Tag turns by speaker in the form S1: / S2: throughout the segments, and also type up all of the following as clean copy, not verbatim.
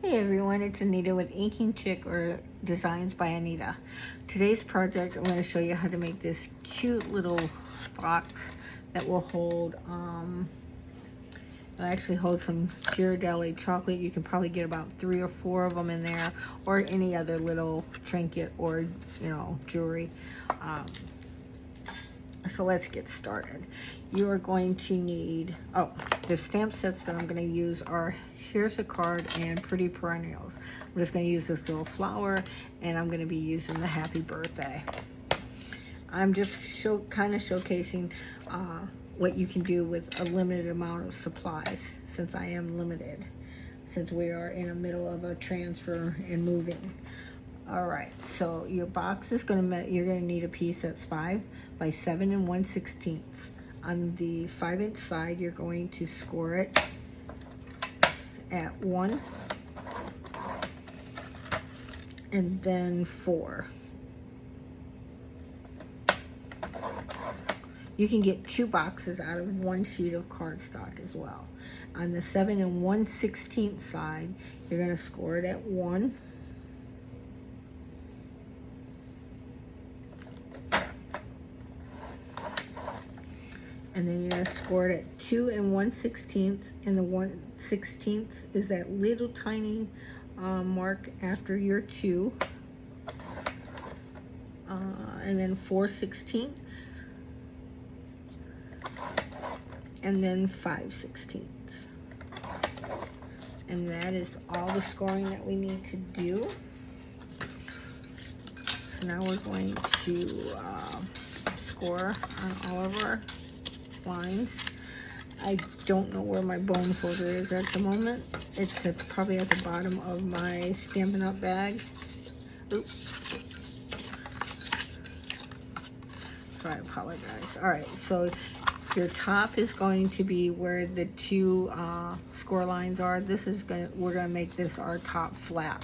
S1: Hey everyone, it's Anita with Inking Chick or Designs by Anita. Today's project, I'm going to show you how to make this cute little box that will hold, it'll actually hold some Ghirardelli chocolate. You can probably get about 3 or 4 of them in there, or any other little trinket or, jewelry. So let's get started. You are going to need, the stamp sets that I'm going to use are Here's a Card and Pretty Perennials. I'm just going to use this little flower, and I'm going to be using the Happy Birthday. I'm just kind of showcasing what you can do with a limited amount of supplies, since I am limited, since we are in the middle of a transfer and moving. All right, so your box is you're gonna need a piece that's 5 by 7 1/16. On the 5-inch side, you're going to score it at 1 and then 4. You can get 2 boxes out of 1 sheet of cardstock as well. On the 7 1/16 side, you're gonna score it at 1. And then you're going to score it at 2 1/16, and the 1/16 is that little tiny mark after your 2, and then 4/16, and then 5/16. And that is all the scoring that we need to do. So now we're going to score on all of our lines. I don't know where my bone folder is at the moment. It's probably at the bottom of my Stampin' Up! Bag. Oops. So I apologize. All right, so your top is going to be where the 2 score lines are. We're gonna make this our top flap.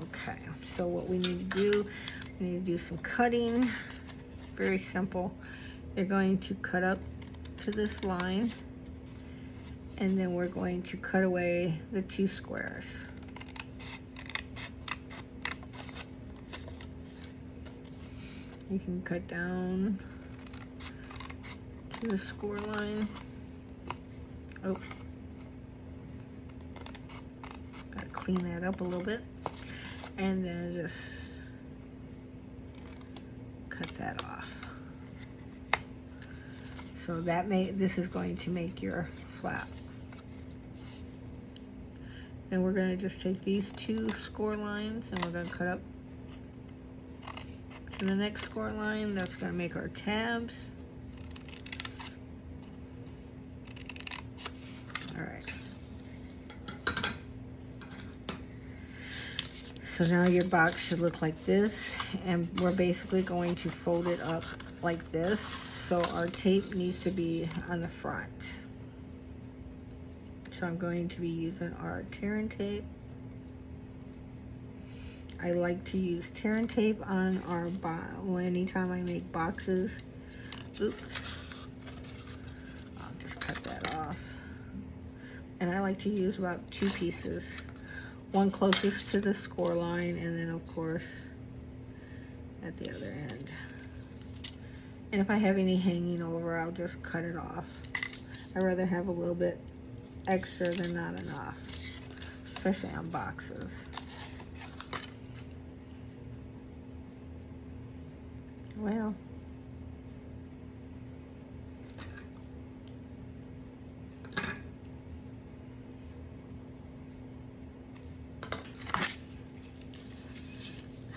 S1: Okay, so what we need to do, we need to do some cutting. Very simple. You're going to cut up to this line, and then we're going to cut away the 2 squares. You can cut down to the score line. Oh, gotta clean that up a little bit, and then just cut that off. So this is going to make your flap. Then we're going to just take these 2 score lines, and we're going to cut up to the next score line. That's going to make our tabs. All right. So now your box should look like this, and we're basically going to fold it up like this. So our tape needs to be on the front. So I'm going to be using our tear and tape. I like to use tear and tape on our anytime I make boxes. Oops. I'll just cut that off. And I like to use about 2 pieces. One closest to the score line, and then of course at the other end. And if I have any hanging over, I'll just cut it off. I'd rather have a little bit extra than not enough, especially on boxes. Well,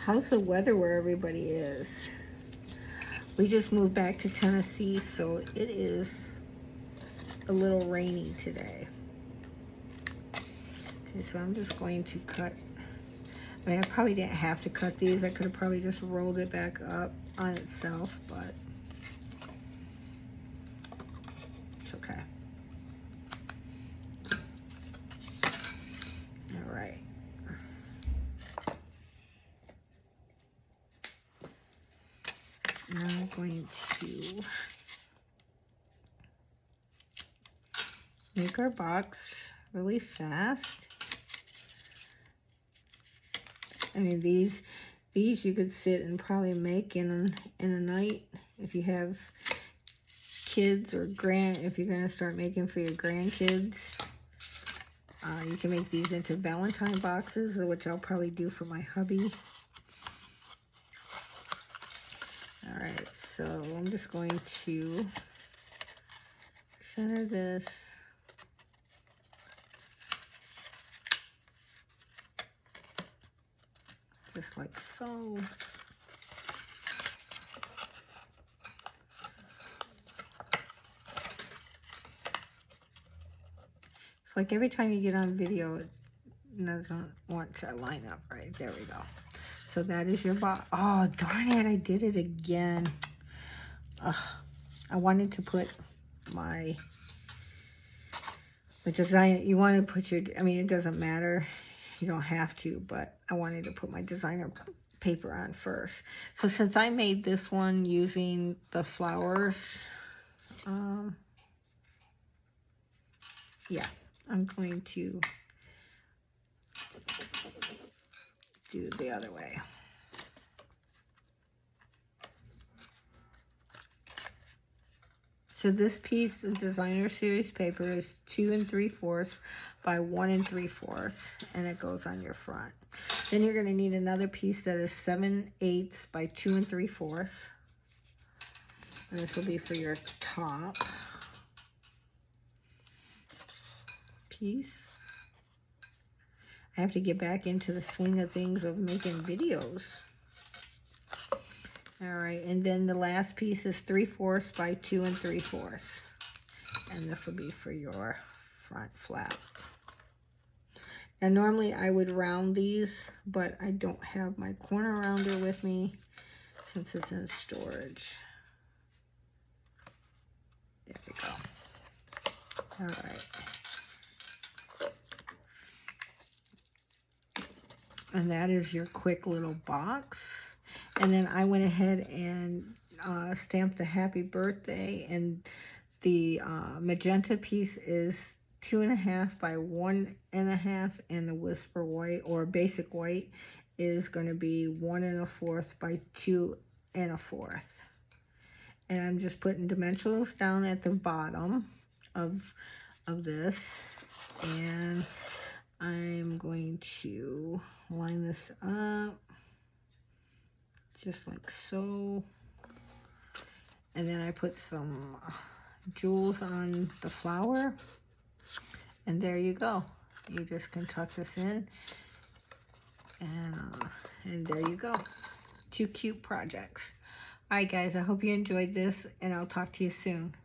S1: how's the weather where everybody is? We just moved back to Tennessee, so it is a little rainy today. Okay, so I'm just going to cut. I mean, I probably didn't have to cut these. I could have probably just rolled it back up on itself, but it's okay. All right. Now I'm going to make our box really fast. I mean, these you could sit and probably make in a night if you have kids or if you're going to start making for your grandkids. You can make these into Valentine boxes, which I'll probably do for my hubby. Alright, so I'm just going to center this. Just like so. It's like every time you get on video, it doesn't want to line up right. There we go. So that is your box. Oh, darn it, I did it again. I wanted to put my design. You want to put your, I mean, it doesn't matter. You don't have to, but I wanted to put my designer paper on first. So since I made this one using the flowers, yeah, I'm going to do the other way. So this piece of designer series paper is 2 3/4 by 1 3/4, and it goes on your front. Then you're going to need another piece that is 7/8 by 2 3/4, and this will be for your top piece. I have to get back into the swing of things of making videos. All right, and then the last piece is 3/4 by 2 3/4, and this will be for your front flap. Now normally I would round these, but I don't have my corner rounder with me since it's in storage. There we go. All right. And that is your quick little box. And then I went ahead and stamped the happy birthday, and the magenta piece is 2.5 by 1.5, and the whisper white or basic white is going to be 1 1/4 by 2 1/4. And I'm just putting dimensionals down at the bottom of this, and I'm going to line this up just like so, and then I put some jewels on the flower, and there you go. You just can tuck this in, and there you go. 2 cute projects. All right, guys, I hope you enjoyed this, and I'll talk to you soon.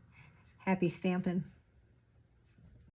S1: Happy stamping.